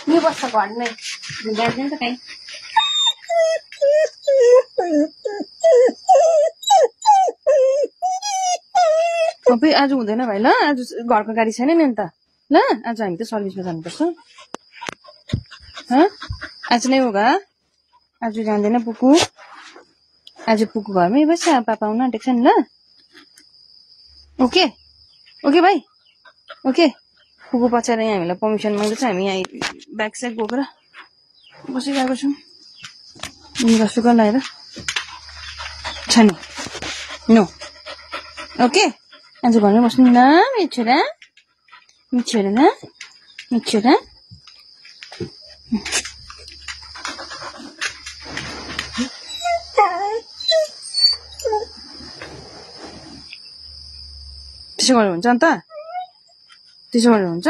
यो बस्छ घरमै जाँदैन त कहीँ। अबै आज हुँदैन भाइ ल, आज घरको गाडी छैन नि अन्त ल, आज हामी त सर्भिसमा जानुपर्छ। आज नै होगा, आज जाँदैन पुकु, आज पुकु घरमै बस्छ, पापा आउनु आँटेको छ नि ल। ओके ओके भाइ ओके। पुकु पछाडि यहाँ हामीलाई पर्मिसन माग्दैछ, हामी यहाँ ब्याग स्याग बोकेर बसिरहेको छौँ लुगा सुगा लगाएर छ नि। नो ओके, आज घरमै बस्नु ल मेरो छोरा, मेरो छोरा ल, मेरो छोरा। त्यसो गरेर हुन्छ अन्त, त्यसो गरेर हुन्छ।